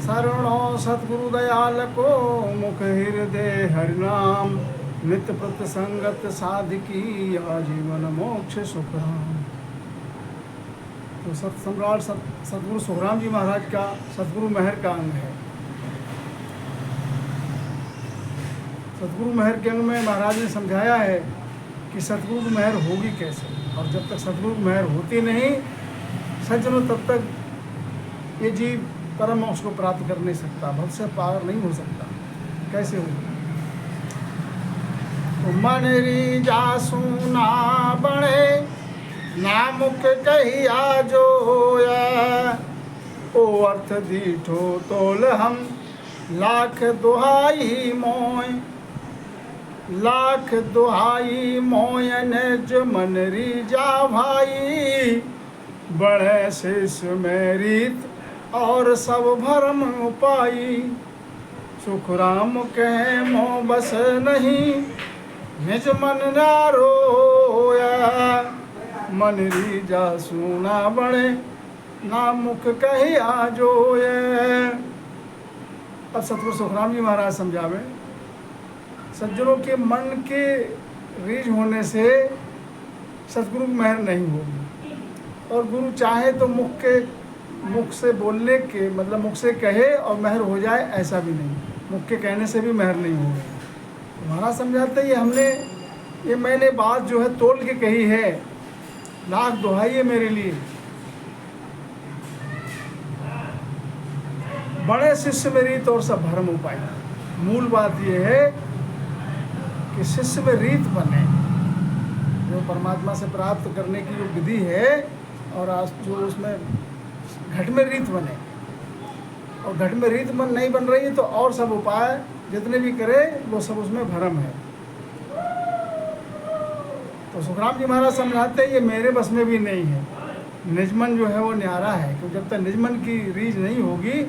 शरणो सतगुरु दयाल को, मुख हृदय हरिनाम। नित्य प्रति संगत साधिकी, आजीवन मोक्ष सुखराम। तो सत सम्राट सतगुरु सुखराम जी महाराज का सतगुरु महर का अंग है। सतगुरु महर के अंग में महाराज ने समझाया है कि सतगुरु महर होगी कैसे, और जब तक सतगुरु महर होती नहीं सज्जनों तब तक ये जीव परम मोक्ष को प्राप्त कर नहीं सकता, भव से पार नहीं हो सकता। कैसे होगी? तो मन रीजा सुना बणे, नामुक कहिया जोया। ओ अर्थ दीठो तोल हम, लाख दुहाई मोय। लाख दुहाई मोयन जो मन रीजा भाई। बढ़े शिष्य में रीत, और सब भरम उपाई। सुखराम कहे मोह बस नहीं, निज मन ना रोया। मन रीजा सुना बड़े, ना मुख कहिया जोए। अब सतगुरु सुखराम जी महाराज समझावे, सज्जनों के मन के रीझ होने से सतगुरु की महर नहीं होगी। और गुरु चाहे तो मुख से बोलने के मतलब मुख से कहे और महर हो जाए, ऐसा भी नहीं। मुख के कहने से भी महर नहीं होगी। महाराज समझाते ये मैंने बात जो है तोल के कही है, लाख दुहाई है मेरे लिए। बड़े शिष्य में रीत और सब भरम उपाय। मूल बात यह है कि शिष्य में रीत बने, जो परमात्मा से प्राप्त करने की जो विधि है, और आज जो उसमें घट में रीत बने। और घट में रीत नहीं बन रही है तो और सब उपाय जितने भी करे वो सब उसमें भरम है। तो सुखराम जी महाराज समझाते हैं ये मेरे बस में भी नहीं है। निजमन जो है वो न्यारा है, क्योंकि जब तक निजमन की रीझ नहीं होगी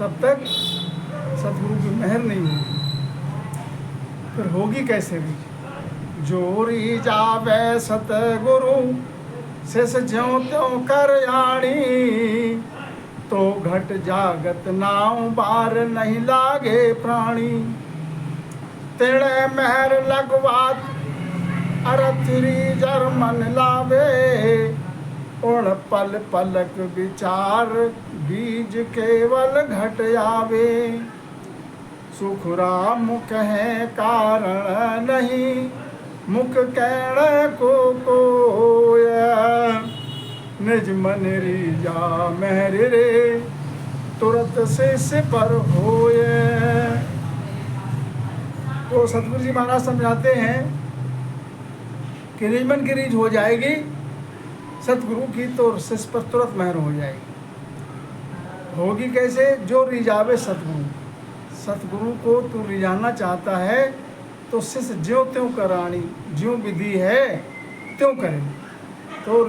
तब तक सतगुरु की महर नहीं होगी। फिर होगी कैसे रीझ? जो रीझ आवे सतगुरु, शिष ज्यों त्यों कर आणी। तो घट जागत नाव, बार नहीं लागे प्राणी। तेरे महर लगवात, अरथरी जर मन लावे। उण पल पलक विचार, बीज केवल घट आवे। सुखराम कहे कारण नहीं, मुख कहण को कोया। निज मन रीजा महर रे, तुरत शिष्य पर होए। तो सतगुरु जी महाराज समझाते हैं कि निजमन की रीझ हो जाएगी सतगुरु की, तो शिष्य पर तुरंत महर हो जाएगी। होगी कैसे? जो रिझावे सतगुरु। सतगुरु को तू रिझाना चाहता है तो शिष्य ज्यों त्यों करानी, ज्यों विधि है त्यों करे, तो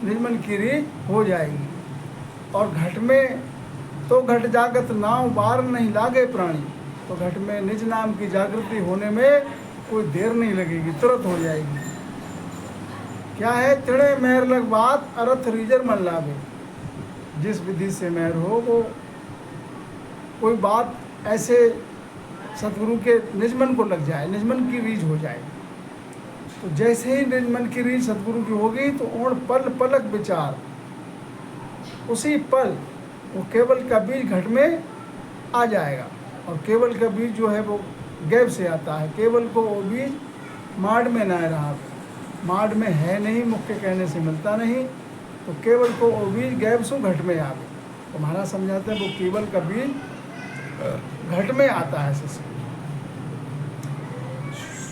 निजमन की रीझ हो जाएगी। और घट में तो घट जागत नाव, बार नहीं लागे प्राणी। तो घट में निज नाम की जागृति होने में कोई देर नहीं लगेगी, तुरंत हो जाएगी। क्या है? तिणे महर लग बात, अर्थ रीजर मन लावे। जिस विधि से महर हो वो कोई बात ऐसे सतगुरु के निजमन को लग जाए, निजमन की रीझ हो जाए। तो जैसे ही निजमन की रीझ सतगुरु की होगी तो ओण पल पलक विचार, उसी पल वो केवल का बीज घट में आ जाएगा। और केवल का बीज जो है वो गैब से आता है। केवल को वो बीज माड में ना रहा, माड में है नहीं, मुख के कहने से मिलता नहीं। तो केवल को वो बीज गैब सो घट में आवे। तो महाराज समझाते हैं वो केवल का बीज घट में आता है। शिष्य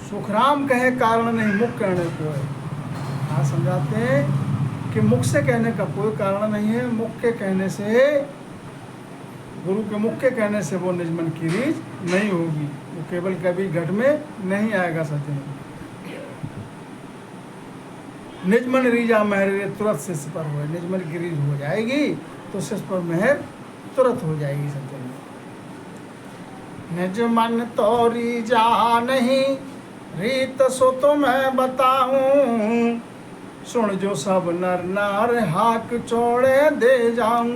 सुखराम कहे कारण नहीं, मुख कहने को है। महाराज समझाते हैं कि मुख से कहने का कोई कारण नहीं है। मुख के कहने से, गुरु के मुख के कहने से वो निजमन की रीझ नहीं होगी। वो केवल कभी घट में नहीं आएगा। सज्जन निजमन रीजा महर तुरंत शिष्य पर हो, निजमन की रीझ हो जाएगी तो शिष्य पर महर तुरंत हो जाएगी। सज्जन निज मन तो रीजा नहीं, रीत सो तो मैं बताऊं। सुन जो सब नर नार, हाक चौड़े दे जाऊं।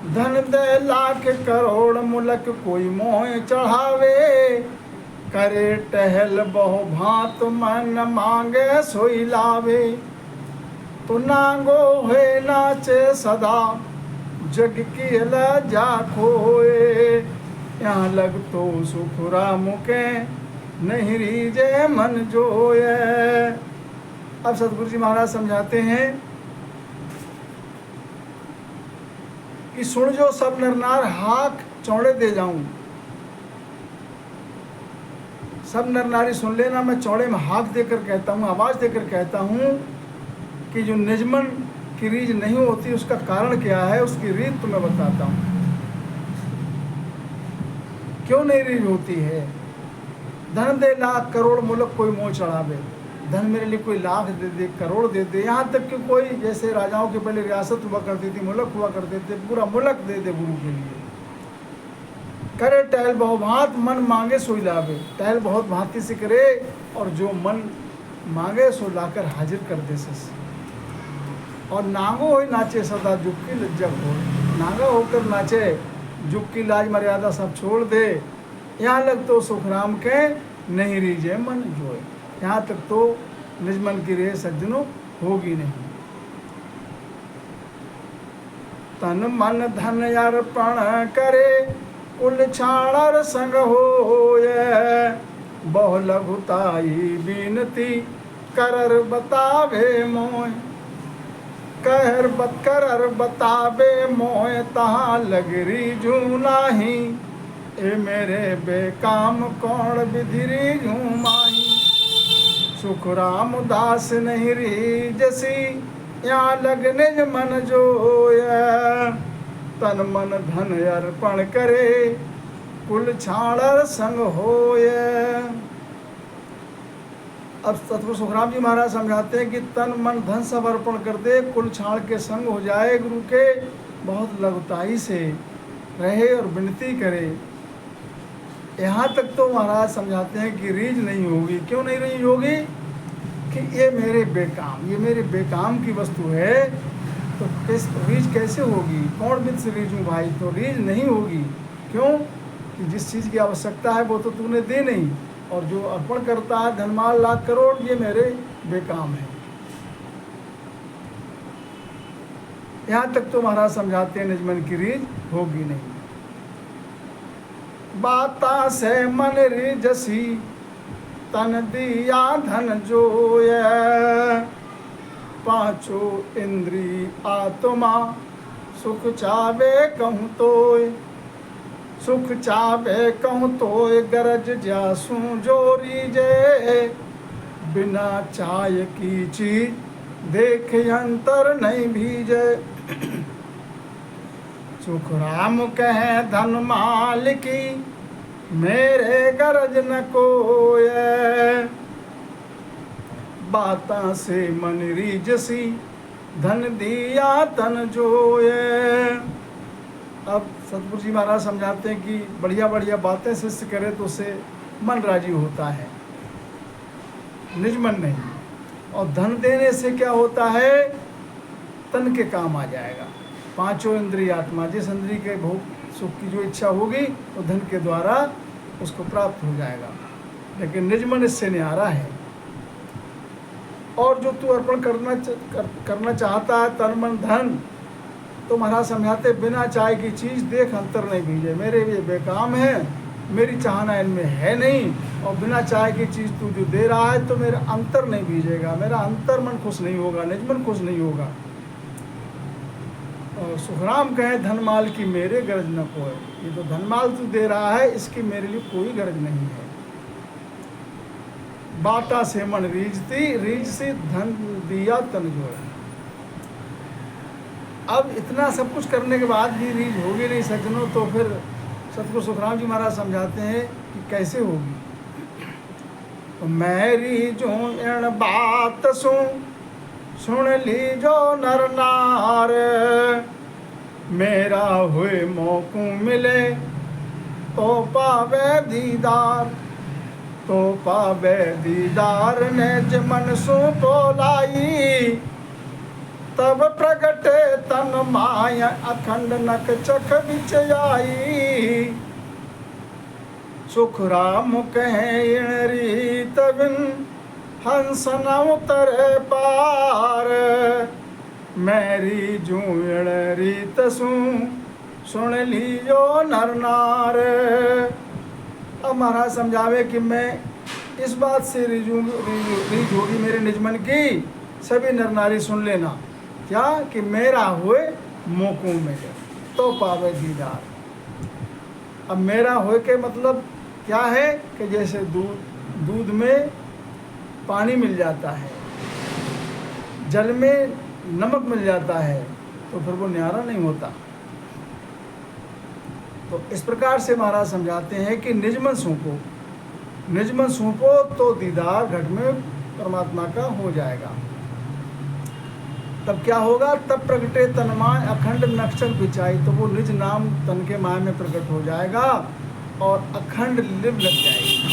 धन दे लाख करोड़ मुलक कोई मोह चढ़ावे, करे टहल बहु भांत मन मांगे सोई लावे। तो नांगो है नाचे सदा जग की लज्जा खोए, यहाँ लग तो सुख राम के नहीं रीजे मन जोए। अब सतगुरु जी महाराज समझाते हैं कि सुन जो सब नर नार हाक चौड़े दे जाऊं। सब नर नारी सुन लेना, मैं चौड़े में हाक देकर कहता हूँ, आवाज देकर कहता हूँ कि जो निजमन की रीझ नहीं होती उसका कारण क्या है, उसकी रीत तुम्हें बताता हूँ। क्यों नहीं रीझ होती है? धन दे लाख करोड़ मुल्क कोई मोह चढ़ावे। धन मेरे लिए कोई लाख दे दे, करोड़ दे दे, यहाँ तक कि कोई जैसे राजाओं के पहले रियासत हुआ करती थी, मुल्क हुआ करते थे, पूरा मुल्क दे दे गुरु के लिए। करे टहल बहु भांत मन मांगे सोई लावे। टहल बहुत भांति से करे और जो मन मांगे सो लाकर हाजिर कर दे सस। और नांगो हो नाचे सदा जुग की लज्जा खोल। नांगा होकर नाचे, जुग की लाज मर्यादा सब छोड़ दे। यहाँ लग तो सुखराम के नहीं रीझे मन जोए। यहाँ तक तो निज मन की रे सज्जनों होगी नहीं। तन मन धन अर्पण करे कुल छाणर संग होए। बहु लघुताई बीनती करर बतावे मोय। करर बतावे मोय तहाँ लगरी जू नाही। ए मेरे बेकाम कौन विधिरी जू माही। सुख राम दास नहीं रीजसी यहाँ लगने मन जोय। तन मन धन अर्पण करे कुल छाणर संग होय। अब सतगुरु सुखराम जी महाराज समझाते हैं कि तन मन धन सब अर्पण कर दे, कुल छाण के संग हो जाए गुरु के, बहुत लघुताई से रहे और विनती करे। यहाँ तक तो महाराज समझाते हैं कि रीझ नहीं होगी। क्यों नहीं रीझ होगी? कि ये मेरे बेकाम की वस्तु है, तो रीझ कैसे होगी? कौन बिन से रीझूँ भाई? तो रीझ नहीं होगी। क्यों? कि जिस चीज़ की आवश्यकता है वो तो तूने दे नहीं, और जो अर्पण करता है धनमाल लाख करोड़, ये मेरे बेकाम है। यहाँ तक तो महाराज समझाते हैं निज मन की रीझ होगी नहीं। बाता से मन रीझसी तन दिया धन जोय। पांचों इंद्री आत्मा सुख चावे कहूँ तोय। सुख चावे कहूँ तोय गरज जासू जो रीजे। बिना चाय की चीज देख अंतर नहीं भीजे। सुख राम कहे धन माल की मेरे गरज न कोय। बाता से मन रीझसी धन दिया तन जोय। अब सतगुरु जी महाराज समझाते हैं कि बढ़िया बढ़िया बातें शिष्य करे तो उससे मन राजी होता है, निज मन नहीं। और धन देने से क्या होता है? तन के काम आ जाएगा। पांचों इंद्रिय आत्मा, जिस इंद्रिय के भोग सुख की जो इच्छा होगी तो धन के द्वारा उसको प्राप्त हो जाएगा। लेकिन निज मन इससे न्यारा है। और जो तू अर्पण करना चाहता है तन मन धन, तो महाराज समझाते बिना चाय की चीज़ देख अंतर नहीं भीजे। मेरे ये बेकाम है, मेरी चाहना इनमें है नहीं, और बिना चाय की चीज़ तू जो दे रहा है तो मेरा अंतर नहीं भीजेगा, मेरा अंतर मन खुश नहीं होगा, निज मन खुश नहीं होगा। और सुखराम कहे धनमाल की मेरे गरज न कोय। ये तो धनमाल तू दे रहा है, इसकी मेरे लिए कोई गरज नहीं है। बाटा से मन रीझ से धन दिया तन जोड़। अब इतना सब कुछ करने के बाद भी रीझ होगी नहीं सज्जनों, तो फिर सतगुरु सुखराम जी महाराज समझाते हैं कि कैसे होगी। तो मैं रीझूं इन बात सुन लीजो नर नार। मेरा हुए मौकू मिले तो पावे दीदार। तो पावे दीदार ने मन सु बोलाई। तब प्रगटे तन माय अखंड नक चख बिच आई। सुख राम कहे इण रीत बिन हंस न उतरे पार। मेरी जू इण रीत सुन लियो नर नार। अब महाराज समझावे कि मैं इस बात से रीझ होगी मेरे निजमन की, सभी नर नारी सुन लेना। क्या कि मेरा हुए मोकू मिले तो पावे दीदार। अब मेरा होए के मतलब क्या है कि जैसे दूध में पानी मिल जाता है, जल में नमक मिल जाता है, तो फिर वो न्यारा नहीं होता। तो इस प्रकार से महाराज समझाते हैं कि निजमन सूंपो तो दीदार घट में परमात्मा का हो जाएगा। तब क्या होगा? तब प्रगटे तन्माय अखंड नक्षक बिछाई। तो वो निज नाम तन के माय में प्रकट हो जाएगा और अखंड लिव लग जाएगी।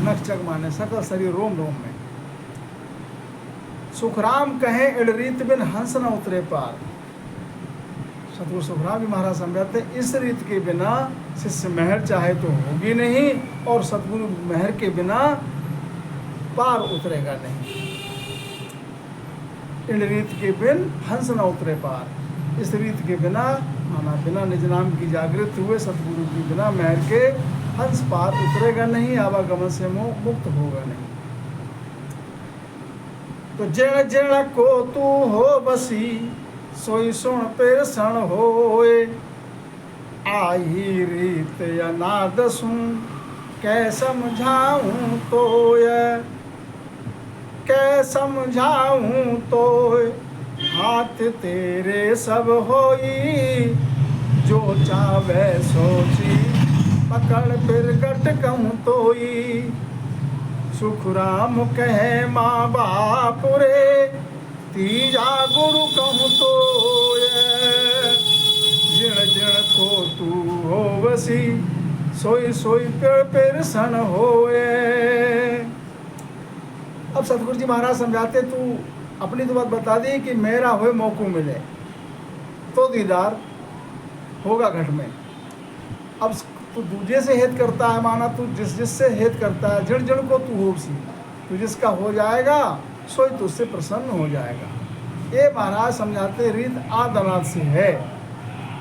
नक्षक माने सकल शरीर रोम रोम में। सुखराम कहे इण रीत बिन हंस न उतरे पार। सतगुरु सुखराम भी महाराज समझाते हैं इस रीत के बिना शिष्य मेहर चाहे तो होगी नहीं, और सतगुरु मेहर के बिना पार उतरेगा नहीं। इन रीत के बिन हंस न उतरे पार। इस रीत के बिना माना बिना निज नाम की जागृत हुए सतगुरु के बिना मेहर के हंस पार उतरेगा नहीं, आवागमन से मुक्त होगा नहीं। तो जण जण को तू हो बसी सोई सुन पेर सण होए। आई रीत अनाद सुन कै समझाऊं तोय। कै समझाऊं तोय हाथ तेरे सब होई। जो चावे सोची पकड़ फिर गट कहूँ तोई। सुख राम कहे माँ बाप रे तीजा गुरु कहूँ तोय। जिण जिण को तू होवसी सोई सोई पेर सन होए। अब सतगुरु जी महाराज समझाते तू अपनी तो बात बता दी कि मेरा होए मौकू मिले तो दीदार होगा घट में। अब तू दूजे से हेत करता है, माना तू जिससे हेत करता है, जड़ जड़ को तू होवसी, तू जिसका हो जाएगा सोई तुझसे प्रसन्न हो जाएगा। ये महाराज समझाते रीत आद अनाद से है।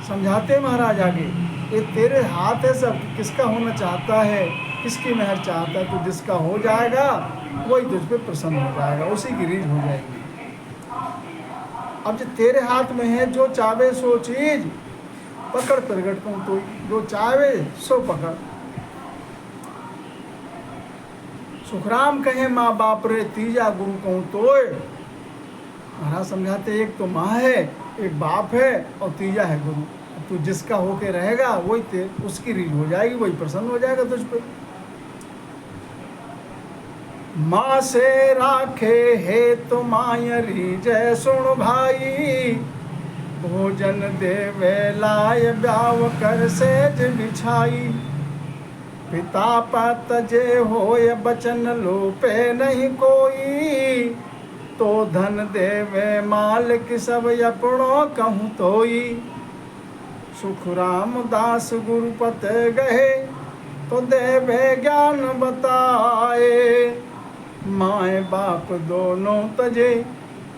समझाते महाराज आगे ये तेरे हाथ है सब, किसका होना चाहता है, किसकी मेहर चाहता है, तो जिसका हो जाएगा वही तुझ पे प्रसन्न हो जाएगा, उसी की रीझ हो जाएगी। अब जो तेरे हाथ में है, जो चावे सो चीज पकड़ प्रगट कहूँ तो, जो चावे सो पकड़। सुखराम कहे माँ बाप रे तीजा गुरु कहूँ तोय। महाराज समझाते एक तो माँ है, एक बाप है और तीजा है गुरु। तू जिसका होके रहेगा वही उसकी रीझ हो जाएगी, वही प्रसन्न हो जाएगा तुझ पे। माँ से राखे हे तो मायरी जय सुन भाई। भोजन देवे लाय ब्याव कर सेज बिछाई। पिता पत जे होय बचन लोपे नहीं कोई। तो धन देवे माल की सब अपनों कहूँ तोई। सुख राम दास गुरुपत गहे तो देवे ज्ञान बताए। माए बाप दोनों तजे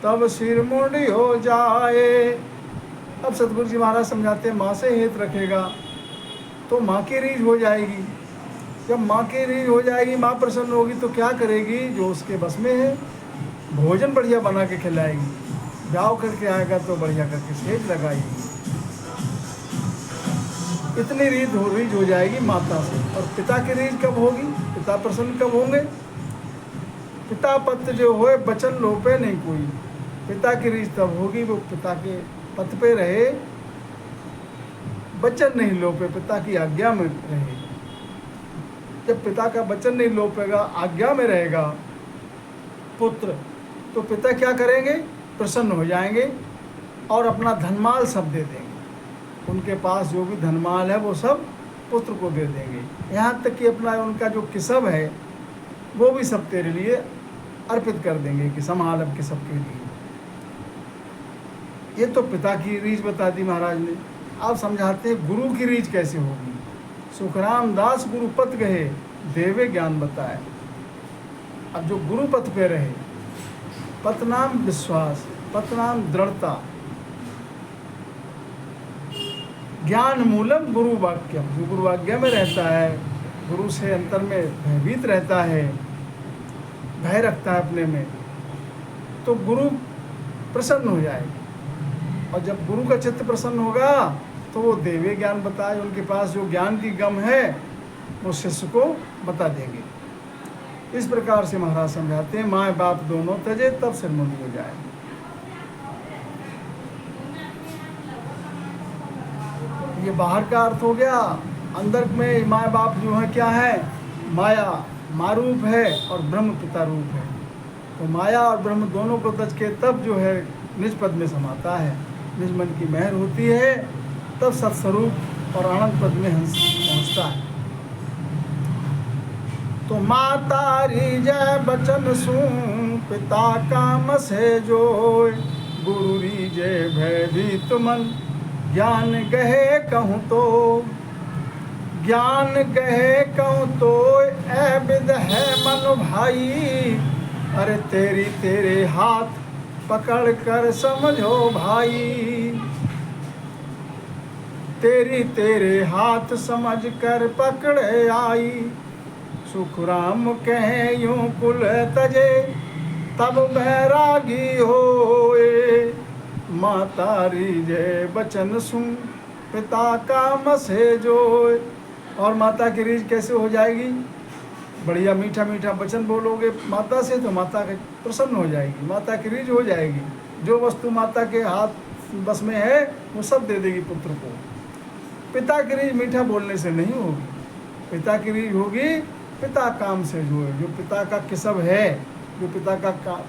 तब सिर मुंडी हो जाए। अब सतगुरु जी महाराज समझाते हैं माँ से हेत रखेगा तो माँ की रीझ हो जाएगी। जब माँ की रीझ हो जाएगी, माँ प्रसन्न होगी तो क्या करेगी? जो उसके बस में है भोजन बढ़िया बना के खिलाएगी, ब्याह करके आएगा तो बढ़िया करके सेज लगाएगी। इतनी रीझ हो जाएगी माता से। और पिता की रीझ कब होगी? पिता प्रसन्न कब होंगे? पिता पत जो होए बचन लोपे नहीं कोई। पिता की रीझ तब होगी वो पिता के पथ पे रहे, वचन नहीं लोपे, पिता की आज्ञा में रहे। जब पिता का वचन नहीं लोपेगा, आज्ञा में रहेगा पुत्र, तो पिता क्या करेंगे? प्रसन्न हो जाएंगे और अपना धनमाल सब दे देंगे। उनके पास जो भी धनमाल है वो सब पुत्र को दे देंगे। यहाँ तक कि अपना उनका जो किसब है वो भी सब तेरे लिए अर्पित कर देंगे कि संभाल अब किसब के लिए। ये तो पिता की रीझ बता दी महाराज ने। आप समझाते हैं गुरु की रीझ कैसे होगी। सुखराम दास गुरुपत गहे, देवे ज्ञान बताए। अब जो गुरु पथ पे रहे, पथ नाम विश्वास, पथ नाम दृढ़ता, ज्ञान मूलम गुरु वाक्यम, जो गुरु वाक्य में रहता है, गुरु से अंतर में भयभीत रहता है, भय रखता है अपने में, तो गुरु प्रसन्न हो जाएगा। और जब गुरु का चित्त प्रसन्न होगा तो वो देवे ज्ञान बताए, उनके पास जो ज्ञान की गम है वो शिष्य को बता देंगे। इस प्रकार से महाराज समझाते हैं, माँ बाप दोनों तजे तब सिरमुंड हो जाए। ये बाहर का अर्थ हो गया। अंदर में माँ बाप जो है क्या है, माया मारूप है और ब्रह्म पिता रूप है। तो माया और ब्रह्म दोनों को तज के तब जो है निज पद में समाता है, निज मन की मेहर होती है, तब सत्स्वरूप और आनंद पद में हंस पहुँचता है। तो माता रीजय बचन सुन, पिता काम से जोय, गुरु रीजय भयभीत मन, ज्ञान गहे कहूँ तो, ज्ञान गहे कहूँ तो ऐ विद है मन भाई, अरे तेरे हाथ पकड़ कर समझो भाई, तेरे हाथ समझ कर पकड़े आई। सुखराम कहे यूं कुल तजे, तब बैरागी होए, माता रीझे बचन सुन, पिता काम से जोए। और माता की रीझ कैसे हो जाएगी? बढ़िया मीठा मीठा वचन बोलोगे माता से तो माता के प्रसन्न हो जाएगी, माता की रीझ हो जाएगी। जो वस्तु माता के हाथ बस में है वो सब दे देगी पुत्र को। पिता की रीझ मीठा बोलने से नहीं होगी, पिता की रीझ होगी पिता काम से जो पिता का किसब है, जो पिता का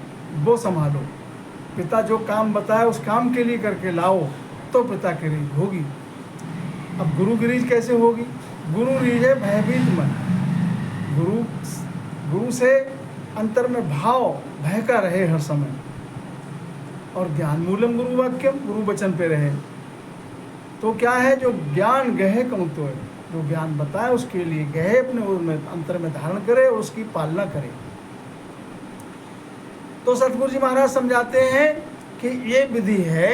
वो संभालो, पिता जो काम बताए उस काम के लिए करके लाओ, तो पिता की रीझ होगी। अब गुरु की रीझ कैसे होगी? गुरु रीझ है भयभीत मन, गुरु से अंतर में भाव भय का रहे हर समय, और ज्ञान मूलम गुरु वाक्यम, गुरु वचन पे रहे। तो क्या है, जो ज्ञान गहे कहूँ तो है, जो ज्ञान बताए उसके लिए गहे अपने में अंतर में धारण करे और उसकी पालना करे। तो सतगुरु जी महाराज समझाते हैं कि ये विधि है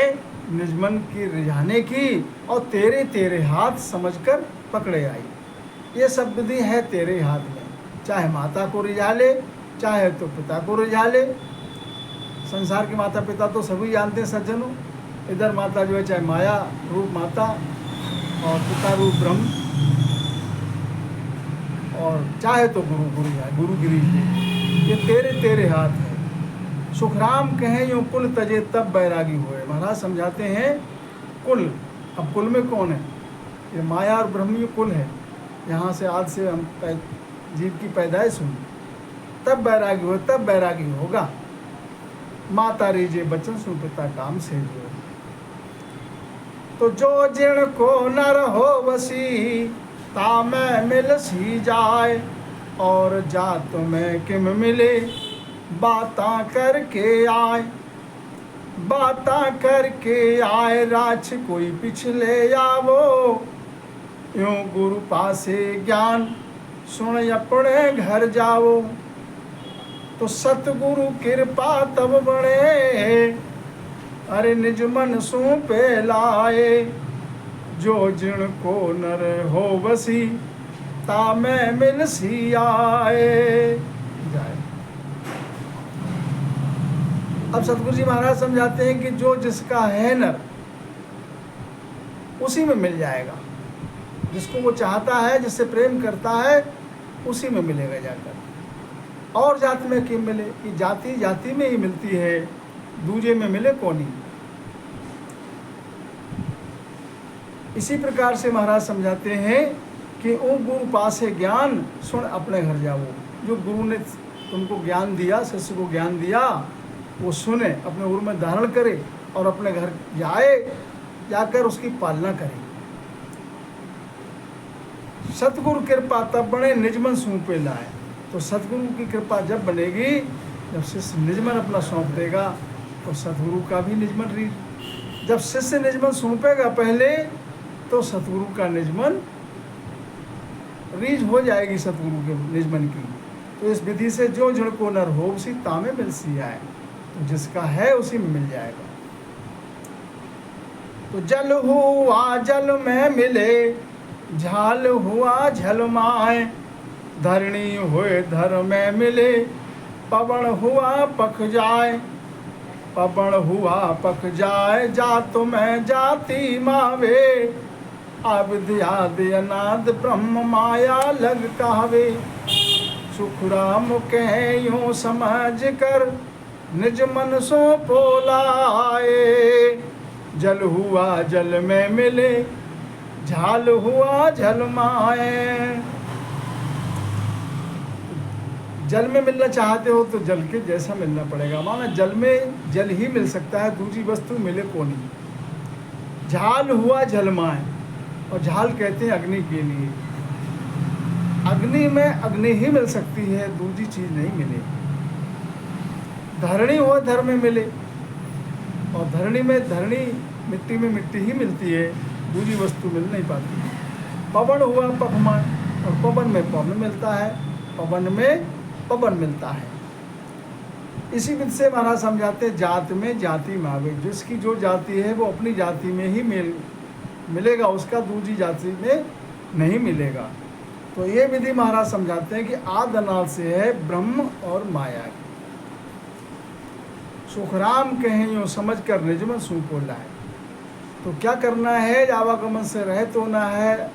निजमन की रिझाने की, और तेरे हाथ समझकर पकड़े आई। ये सब विधि है तेरे हाथ में, चाहे माता को रिझा ले, चाहे तो पिता को रिझा ले। संसार के माता पिता तो सभी जानते हैं सज्जनों। इधर माता जो है चाहे माया रूप माता और पिता रूप ब्रह्म, और चाहे तो गुरु गिरी। ये तेरे हाथ है। सुखराम कहें यूँ कुल तजे तब बैरागी हुए। महाराज समझाते हैं कुल, अब कुल में कौन है? ये माया और ब्रह्म ये कुल है, यहाँ से आज से हम जीव की पैदाइश हुई, तब बैरागी हुए, तब बैरागी होगा। माता रीजे बचन सुन, पिता काम से जो। तो जो जिण को नर हो वसी, ता में मिल सी जाए, और जात में किम मिले, बाता करके आए। बाता करके आए, राछ कोई पिछले आवो, यूं गुरु पासे ज्ञान सुन अपने घर जाओ। तो सतगुरु कृपा तब बड़े, अरे निज मन सू पे लाए। जो जिण को नर हो बसी, ता में मिल सी आए। अब सतगुरु जी महाराज समझाते हैं कि जो जिसका है नर उसी में मिल जाएगा, जिसको वो चाहता है, जिससे प्रेम करता है, उसी में मिलेगा जाकर। और जाति में क्यों मिले? कि जाति जाति में ही मिलती है, दूजे में मिले कौन ही। इसी प्रकार से महाराज समझाते हैं कि ओ गुरु पास है ज्ञान सुन अपने घर जाओ। जो गुरु ने तुमको ज्ञान दिया, शिष्य को ज्ञान दिया, वो सुने, अपने उर में धारण करे और अपने घर जाए, जाकर उसकी पालना करे। सतगुरु कृपा तब बने, निजमन सौंप पे लाए। तो सतगुरु की कृपा जब बनेगी, जब शिष्य निजमन अपना सौंप देगा, तो सतगुरु का भी निजमन जब शिष्य निजमन सौंपेगा पहले तो सतगुरु का निजमन रीझ हो जाएगी सतगुरु के निजमन की। तो इस विधि से जो जड़ को नर हो उसी तामे मिल सी आए, तो जिसका है उसी में मिल जाएगा। तो जल हुआ जल में मिले, झाल हुआ झल माए, धरणी हुए धर में मिले, पवन हुआ पख जाए, पवन हुआ पख जाए, जात में जाति मावे, आविद्यादि अनाद ब्रह्म माया लग कहवे। सुख राम कहे यूं समझ कर निज मन सो पोलाए, जल हुआ जल में मिले, झाल हुआ झल माए। जल में मिलना चाहते हो तो जल के जैसा मिलना पड़ेगा, माना जल में जल ही मिल सकता है, दूसरी वस्तु मिले को नहीं। झाल हुआ झल माए, और झाल कहते हैं अग्नि के लिए। अग्नि में अग्नि ही मिल सकती है, दूसरी चीज नहीं मिले। धरणी हो धर में मिले, और धरणी में धरणी, मिट्टी में मिट्टी ही मिलती है, दूसरी वस्तु मिल नहीं पाती। पवन हुआ पखमान, और पवन में पवन मिलता है, पवन में पवन मिलता है। इसी विधि से महाराज समझाते हैं जात में जाति मावे, जिसकी जो जाति है वो अपनी जाति में ही मिलेगा, उसका दूसरी जाति में नहीं मिलेगा। तो ये विधि महाराज समझाते हैं कि आदि अनादि से है ब्रह्म और माया की। सुखराम कहें यूँ समझ कर निजमन सुपोला है। तो क्या करना है, आवागमन से रहित होना है।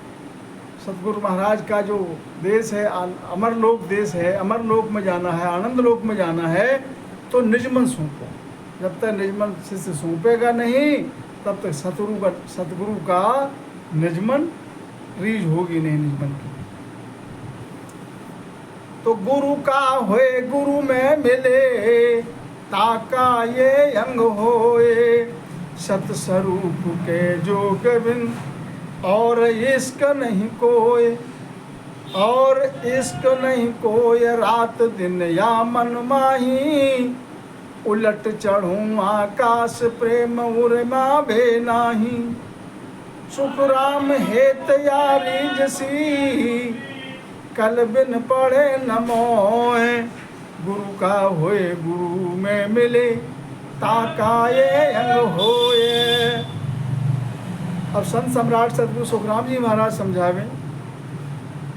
सतगुरु महाराज का जो देश है अमरलोक देश है, अमरलोक में जाना है, आनंद लोक में जाना है, तो निजमन सौंपो। जब तक निजमन शिष्य सौंपेगा नहीं तब तक सतगुरु का निजमन रीझ होगी नहीं निजमन की। तो गुरु का होए गुरु में मिले, ताका ये अंग होए, सतस्वरूप के जोग बिन और इश्क नहीं कोई, और इश्क नहीं कोई, रात दिन या मन माही, उलट चढ़ूं आकाश प्रेम उर्मा भे नाही। सुख राम हेत यारी जसी, कल बिन पढ़े न मोए, गुरु का होए गुरु में मिले, ताका ये अंग होए। अब संत सम्राट सतगुरु सुखराम जी महाराज समझावे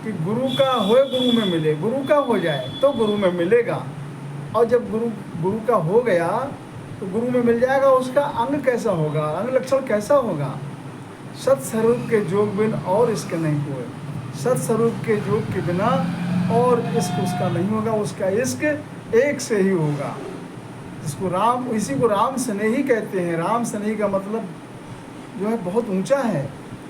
कि गुरु का होए गुरु में मिले, गुरु का हो जाए तो गुरु में मिलेगा, और जब गुरु का हो गया तो गुरु में मिल जाएगा। उसका अंग कैसा होगा, अंग लक्षण कैसा होगा, सत्स्वरूप के जोग बिन और इसके नहीं कोई, सत्स्वरूप के जोग के बिना और इश्क उसका नहीं होगा, उसका इश्क एक से ही होगा। जिसको राम, इसी को राम स्नेही कहते हैं। राम स्नेही का मतलब जो है बहुत ऊंचा है,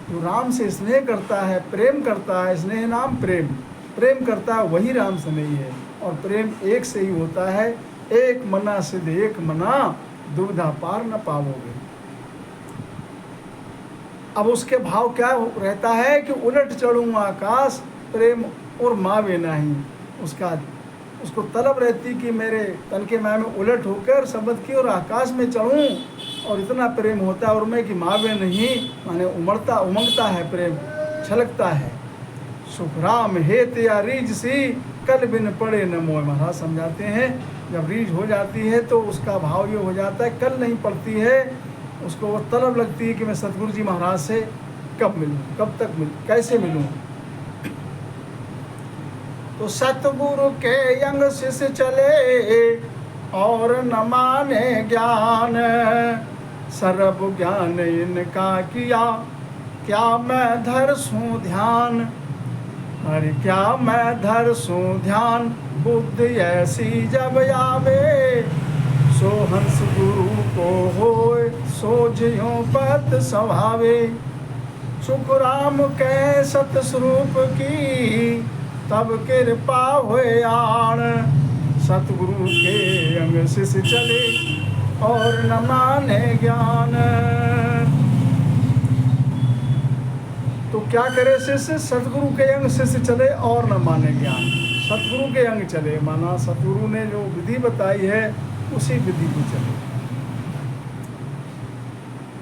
जो राम से स्नेह करता है, प्रेम करता है, स्नेह नाम प्रेम, प्रेम करता है वही राम स्नेही है। और प्रेम एक से ही होता है, एक मना सिद्ध एक मना, दुविधा पार न पाओगे। अब उसके भाव क्या रहता है कि उलट चढ़ूँ आकाश प्रेम और मावे नहीं। उसको तलब रहती कि मेरे तन के माया में उलट होकर शब्द की और आकाश में चढ़ूँ, और इतना प्रेम होता है और मैं कि मावे नहीं, माने उमंगता है, प्रेम छलकता है। सुख राम हेत या रीझ सी, कल बिन पड़े न मोह। महाराज समझाते हैं जब रीझ हो जाती है तो उसका भाव ये हो जाता है, कल नहीं पड़ती है, उसको वो तलब लगती है कि मैं सतगुरु जी महाराज से कब मिलूँ, कब तक मिलूँ, कैसे मिलूँ। तो सतगुरु के अंग शिष्य चले और न माने ज्ञान, सर्व ज्ञान इनका किया, क्या मैं धरसूं ध्यान। अरे क्या मैं धरसूं ध्यान, बुद्धि ऐसी जब आवे, सो हंस गुरु को होए, सो ज्यों पद स्वभावे। सुख राम के सतस्वरूप की, तब कृपा होए आण, सतगुरु के अंग शिष्य चले और न माने ज्ञान। तो क्या करे शिष्य, सतगुरु के अंग शिष्य चले और न माने ज्ञान। सतगुरु के अंग चले, माना सतगुरु ने जो विधि बताई है उसी विधि को चले।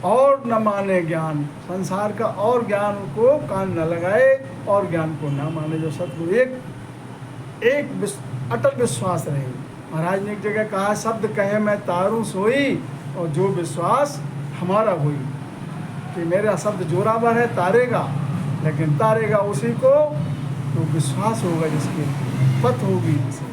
और न माने ज्ञान, संसार का और ज्ञान को कान न लगाए और ज्ञान को न माने। जो सतगुरु एक अटल विश्वास रहे। महाराज ने एक जगह कहा, शब्द कहे मैं तारू सोई और जो विश्वास हमारा हुई, कि मेरा शब्द जोरावर है तारेगा, लेकिन तारेगा उसी को तो विश्वास होगा जिसके, पत होगी जिसे।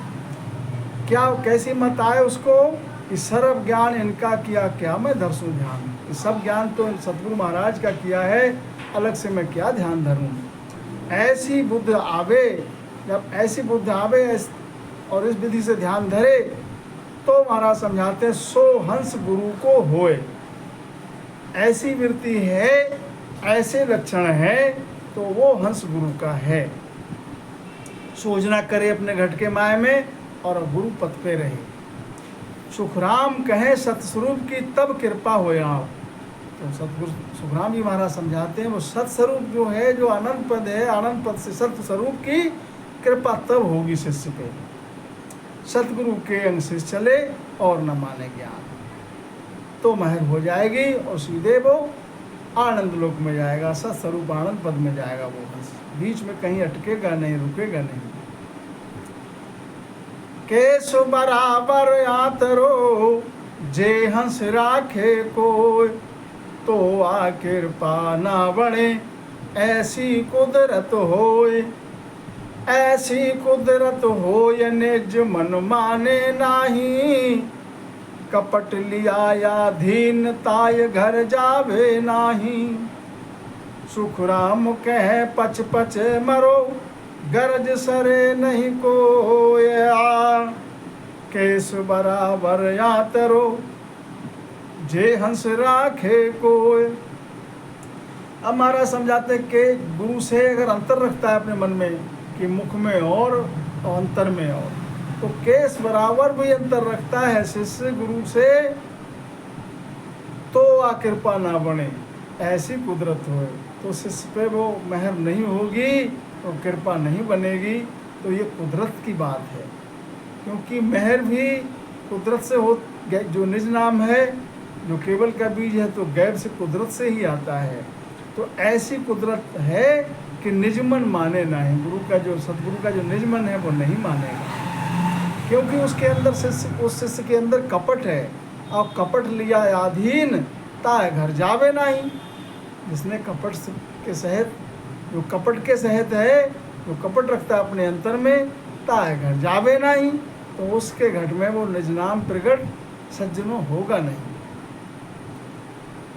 क्या कैसी मत आए उसको कि सर्व ज्ञान इनका किया क्या मैं धरसूं ध्यान। सब ज्ञान तो सतगुरु महाराज का किया है, अलग से मैं क्या ध्यान धरूं। ऐसी बुद्ध आवे, जब ऐसी बुद्ध आवे और इस विधि से ध्यान धरे तो महाराज समझाते सो हंस गुरु को होए। ऐसी वृत्ति है, ऐसे लक्षण है तो वो हंस गुरु का है। सोचना करे अपने घट के माय में और गुरु पथ पे रहे। सुखराम कहे सतस्वरूप की तब कृपा होए आप। तो सतगुरु सुखराम जी महाराज समझाते हैं वो सतस्वरूप जो है, जो अनंत पद है, अनंत पद से सतस्वरूप की कृपा तब होगी शिष्य पे। सतगुरु के अंग से चले और न माने ज्ञान तो महर हो जाएगी और सीधे वो आनंद लोक में जाएगा, सत्स्वरूप आनंद पद में जाएगा। वो बस बीच में कहीं अटकेगा नहीं, रुकेगा नहीं। केस बराबर यातरो जे हंस राखे कोय, तो आ कृपा ना बने ऐसी कुदरत होय। ऐसी कुदरत होय निज मन माने नाही, कपट लिया या धीन ताय घर जावे नाही। सुखराम कहे पच पच मरो गरज सरे नहीं कोया, केस बराबर यातरो जे हंस राखे कोय। अब महाराज समझाते कि गुरु से अगर अंतर रखता है अपने मन में कि मुख में और अंतर में और, तो केस बराबर भी अंतर रखता है शिष्य गुरु से, तो आ कृपा ना बने ऐसी कुदरत हो तो शिष्य पे वो मेहर नहीं होगी और कृपा नहीं बनेगी। तो ये कुदरत की बात है, क्योंकि मेहर भी कुदरत से हो। जो निज नाम है, जो केवल का बीज है, तो गैर से कुदरत से ही आता है। तो ऐसी कुदरत है कि निजमन माने नहीं। गुरु का जो सतगुरु का जो निजमन है वो नहीं मानेगा, क्योंकि उसके अंदर उस शिष्य के अंदर कपट है। और कपट लिया अधीन ताय घर जावे नहीं। जिसने कपट के सहित, जो कपट के सहित है, जो कपट रखता है अपने अंतर में, ताय घर जावे नहीं, तो उसके घट में वो निज नाम प्रगट सज्जनों होगा नहीं।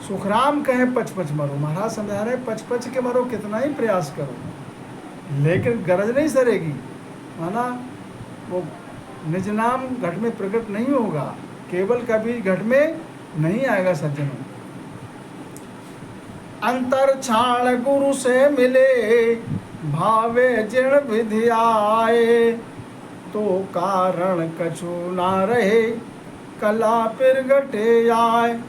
सुखराम कहे पच पच मरो। महाराज समझा रहे पच पच के मरो, कितना ही प्रयास करो, लेकिन गरज नहीं सरेगी। माना वो निज नाम घट में प्रकट नहीं होगा, केवल का भी घट में नहीं आएगा सज्जनों। अंतर छाण गुरु से मिले भावे जिण विधि आए, तो कारण कछु ना रहे कला प्रगटे आए।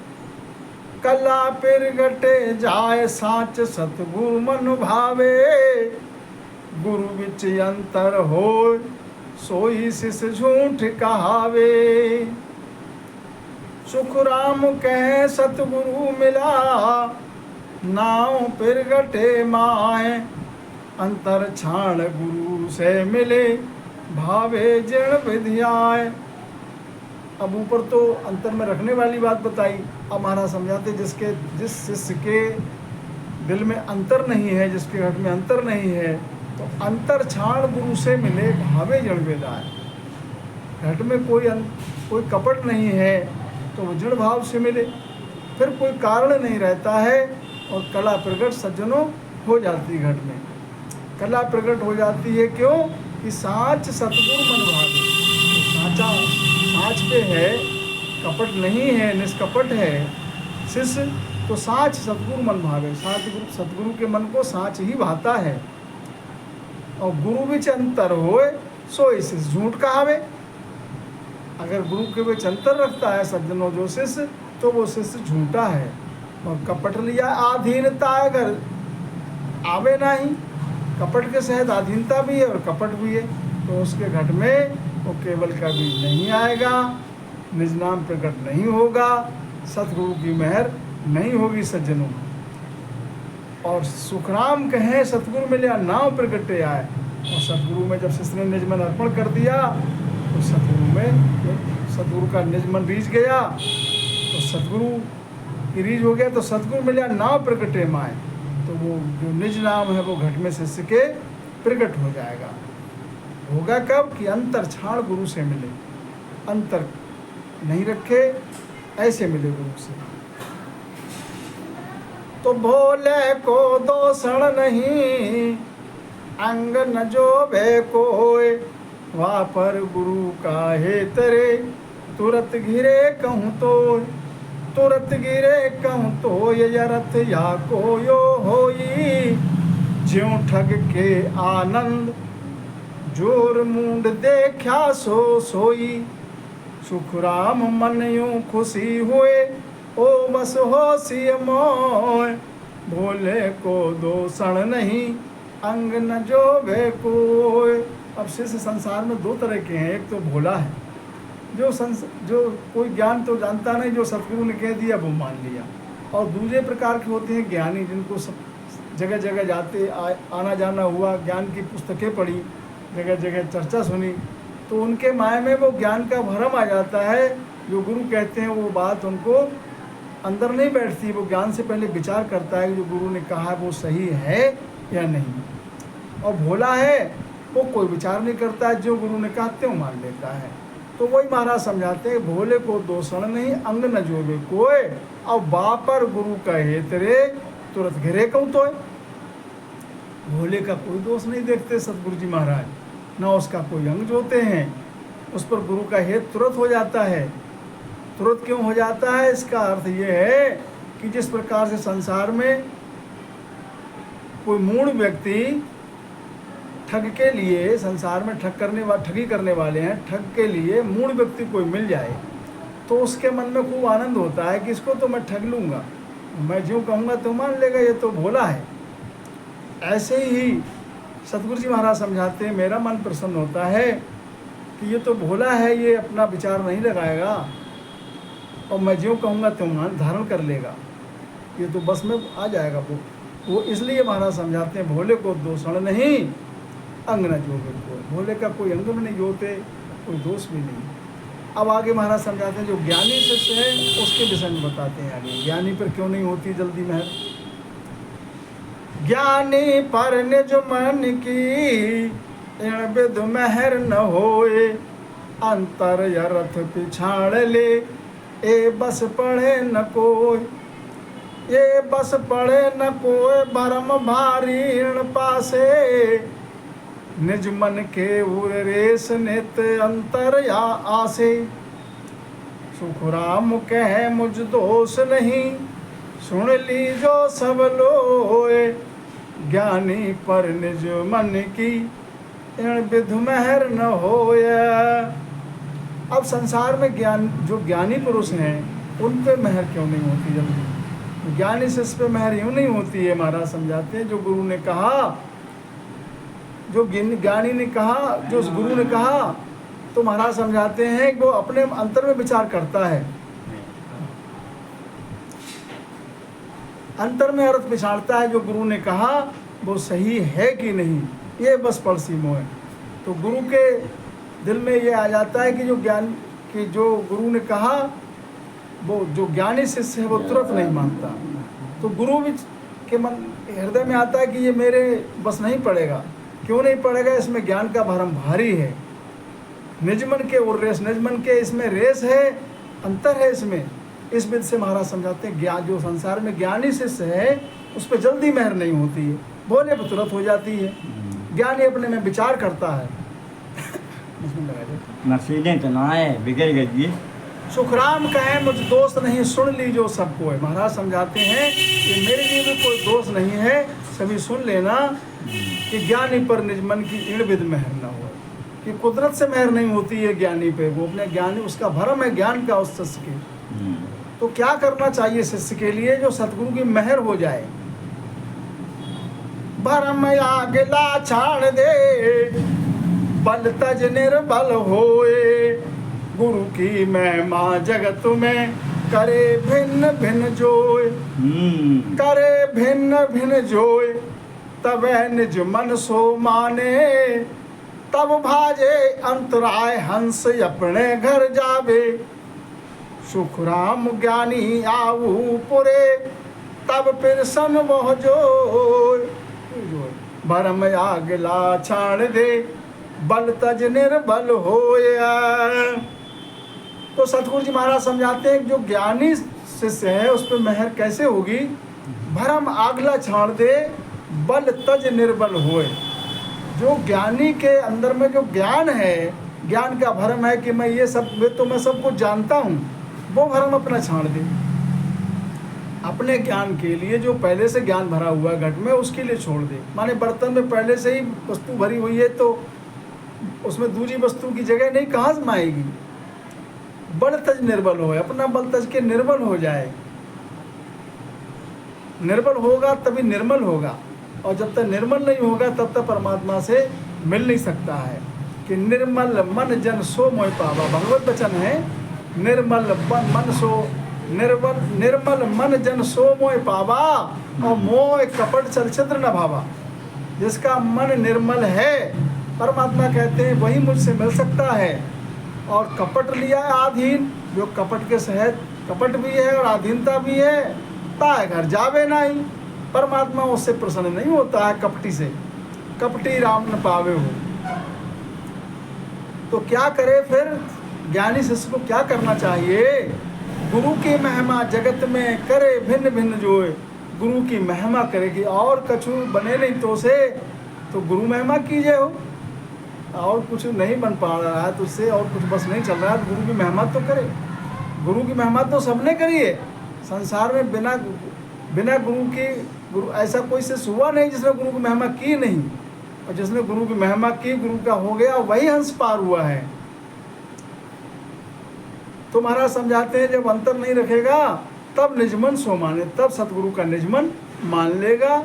कला प्रगटे जाए साच सतगुरु मन भावे, गुरु विच अंतर हो सोई शिष झूठ कहावे। सुखराम कहे सतगुरु मिला नाव प्रगटे माए, अंतर छाण गुरु से मिले भावे जिण विधि आए। अब ऊपर तो अंतर में रखने वाली बात बताई। अब महाराज समझाते जिस शिष्य के दिल में अंतर नहीं है, जिसके घट में अंतर नहीं है, तो अंतर छाण गुरु से मिले भावे जड़ वेदाय। घट में कोई कपट नहीं है तो वो जड़ भाव से मिले, फिर कोई कारण नहीं रहता है और कला प्रकट सज्जनों हो जाती है। घट में कला प्रकट हो जाती है, क्यों कि साच सतगुरु मन भावे। साचा साच पे है, कपट नहीं है, निष्कपट है शिष्य, तो साच सतगुरु मन भावे। सतगुरु के मन को साच ही भाता है। और गुरु विच अंतर होए सोई शिष्य झूठ कहावे। अगर गुरु के विच अंतर रखता है सज्जनों जो शिष्य, तो वो शिष्य झूठा है। और कपट लिया आधीनता अगर आवे नहीं, कपट के सहित आधीनता भी है और कपट भी है, तो उसके घट में वो केवल का बीज नहीं आएगा, निज नाम प्रकट नहीं होगा, सतगुरु की मेहर नहीं होगी सज्जनों। और सुखराम कहें सतगुरु मिले नाव प्रगटे आए। और सतगुरु में जब शिष्य ने निज मन अर्पण कर दिया तो सतगुरु का निज मन रीझ गया, तो सतगुरु की रीझ हो गया, तो सतगुरु मिले नाव प्रगटे माए। तो वो जो निज नाम है वो घट में शिष्य के प्रकट हो जाएगा। होगा कब कि अंतर छाड़ गुरु से मिले, अंतर नहीं रखे ऐसे मिले गुरु से। तो भोले को दोषण नहीं अंग न जो भे कोय, वहाँ पर गुरु का हे तरे तुरत घिरे कहूँ तो, तुरत गिरे कहूँ तो ये रथ या कोयो होई, ज्यों ठग के आनंद जोर मूंड देखा सो सोई। सुखराम मन यूं खुशी हुए ओ बस होशी मोय, भोले को दोषण नहीं अंग न जो भे कोय। अब शिष्य संसार में दो तरह के हैं। एक तो भोला है जो कोई ज्ञान तो जानता नहीं, जो सतगुरु ने कह दिया वो मान लिया। और दूसरे प्रकार के होते हैं ज्ञानी, जिनको सब जगह जगह जाते आना जाना हुआ, ज्ञान की पुस्तकें पढ़ी, जगह जगह चर्चा सुनी, तो उनके माया में वो ज्ञान का भरम आ जाता है। जो गुरु कहते हैं वो बात उनको अंदर नहीं बैठती। वो ज्ञान से पहले विचार करता है कि जो गुरु ने कहा वो सही है या नहीं। और भोला है वो कोई विचार नहीं करता, जो गुरु ने कहा त्यों मान लेता है। तो वही महाराज समझाते हैं भोले को दोषण नहीं अंग न जोगे कोय, और बापर गुरु कहे तेरे तुरंत घिरे कहूँ तो। भोले का कोई दोष नहीं देखते सतगुरु जी महाराज, ना उसका कोई अंग जोते हैं, उस पर गुरु का हेत तुरंत हो जाता है। तुरंत क्यों हो जाता है? इसका अर्थ ये है कि जिस प्रकार से संसार में कोई मूढ़ व्यक्ति ठग के लिए, संसार में ठगी करने वाले हैं, ठग के लिए मूढ़ व्यक्ति कोई मिल जाए तो उसके मन में खूब आनंद होता है कि इसको तो मैं ठग लूँगा, मैं जो कहूँगा तो मान लेगा, ये तो भोला है। ऐसे ही सतगुरु जी महाराज समझाते हैं मेरा मन प्रसन्न होता है कि ये तो भोला है, ये अपना विचार नहीं लगाएगा और मैं जो कहूँगा तो मान धारण कर लेगा, ये तो बस में आ जाएगा वो इसलिए महाराज समझाते हैं भोले को दोषण नहीं अंग न जोगे कोई। भोले का कोई अंग में नहीं जोते, कोई दोष भी नहीं। अब आगे महाराज समझाते हैं जो ज्ञानी शिष्य है उसके विषय में बताते हैं आगे, ज्ञानी पर क्यों नहीं होती जल्दी महर। ज्ञानी पर निज मन की इण विध महर न होए, अंतर यरथ पिछाड़ ले ए बस पढ़े न कोई, ये बस पढ़े न कोई भरम भारी इण पासे, निज मन के उर रेस नित अंतर या आसे। सुखराम कहे मुझ दोष नहीं सुन लीजो सब लोए, ज्ञानी पर निज मन की इण विधु महर न होया। अब संसार में जो ज्ञानी पुरुष हैं उन पे महर क्यों नहीं होती जल्दी? ज्ञानी शिष्य पे महर यूँ नहीं होती है। महाराज समझाते हैं जो गुरु ने कहा, जो ज्ञानी ने कहा, जो गुरु ने कहा, तो महाराज समझाते हैं कि वो अपने अंतर में विचार करता है, अंतर में अर्थ विचारता है जो गुरु ने कहा वो सही है कि नहीं, ये बस पड़सी मोह। तो गुरु के दिल में ये आ जाता है कि जो गुरु ने कहा वो जो ज्ञानी शिष्य है वो तुरंत नहीं मानता। तो गुरु भी के मन हृदय में आता है कि ये मेरे बस नहीं पड़ेगा। क्यों नहीं पड़ेगा? इसमें ज्ञान का भरम भारी है, निजमन के और रेस, निजमन के इसमें रेस है, अंतर है इसमें। इस विध से महाराज समझाते हैं ज्ञान जो संसार में ज्ञानी शिष्य है उस पर जल्दी महर नहीं होती है, बोले पर तुरंत हो जाती है। ज्ञानी अपने में विचार करता है। तो ना है बिगड़ गई। सुखराम कहे मुझ दोस्त नहीं सुन लीजो सबको है। महाराज समझाते हैं कि मेरे लिए भी कोई दोष नहीं है, सभी सुन लेना कि ज्ञानी पर निज मन की इण विध महर न हो, कि कुदरत से महर नहीं होती है ज्ञानी पे, वो अपने ज्ञानी, उसका भरम है ज्ञान का उस शिष्य के। तो क्या करना चाहिए शिष्य के लिए जो सतगुरु की महर हो जाए? भरम आगला छाड़ दे बल तज निर्बल होए, गुरु की महिमा जगत में करे भिन्न भिन्न जोय, करे भिन्न भिन्न जोय, तबे निज मन सो माने, तब भाजे अंतराय हंस अपने घर जावे। सुख राम ज्ञानी आऊ पुरे, तब फिर सन वह जोय, भरम आगला छाड़ दे, बल तज निर्बल होया। तो सतगुरु जी महाराज समझाते हैं कि जो ज्ञानी शिष्य है उस पर मेहर कैसे होगी। भरम आगला छाड़ दे, बल तज निर्बल होए। जो ज्ञानी के अंदर में जो ज्ञान है, ज्ञान का भरम है कि मैं ये सब तो मैं सब कुछ जानता हूँ, वो भरम अपना छाड़ दे। अपने ज्ञान के लिए जो पहले से ज्ञान भरा हुआ है घट में, उसके लिए छोड़ दे। माने बर्तन में पहले से ही वस्तु भरी हुई है तो उसमें दूसरी वस्तु की जगह नहीं, कहाँ से आएगी। बल तज निर्बल हो, अपना बल तज के निर्बल हो जाए। निर्बल होगा तभी निर्मल होगा, और जब तक निर्मल नहीं होगा तब तक परमात्मा से मिल नहीं सकता है। कि निर्मल मन जन सो मोह पावा, भगवत वचन है। निर्मल मन सो निर्मल मन जन सो मोह पावा, और मोह कपट चलचित्र न भावा। जिसका मन निर्मल है, परमात्मा कहते हैं वही मुझसे मिल सकता है। और कपट लिया आधीन, जो कपट के सहित कपट भी है और आधीनता भी है, ताए घर जावे नहीं। परमात्मा उससे प्रसन्न नहीं होता है कपटी से। कपटी राम न पावे हो। तो क्या करे फिर ज्ञानी शिष्य को, क्या करना चाहिए। गुरु की महिमा जगत में करे भिन्न भिन्न जोए। गुरु की महिमा करेगी, और कछु बने नहीं तो से, तो गुरु महिमा कीजिए हो। और कुछ नहीं बन पा रहा है तो उससे, और कुछ बस नहीं चल रहा है तो गुरु की महिमा तो करे। गुरु की महिमा तो सबने करी है संसार में। बिना गुरु ऐसा कोई शिष्य हुआ नहीं जिसने गुरु की महिमा की नहीं। और जिसने गुरु की महिमा की, गुरु का हो गया, वही हंस पार हुआ है। तो महाराज समझाते हैं जब अंतर नहीं रखेगा तब निजमन सो माने, तब सतगुरु का निजमन मान लेगा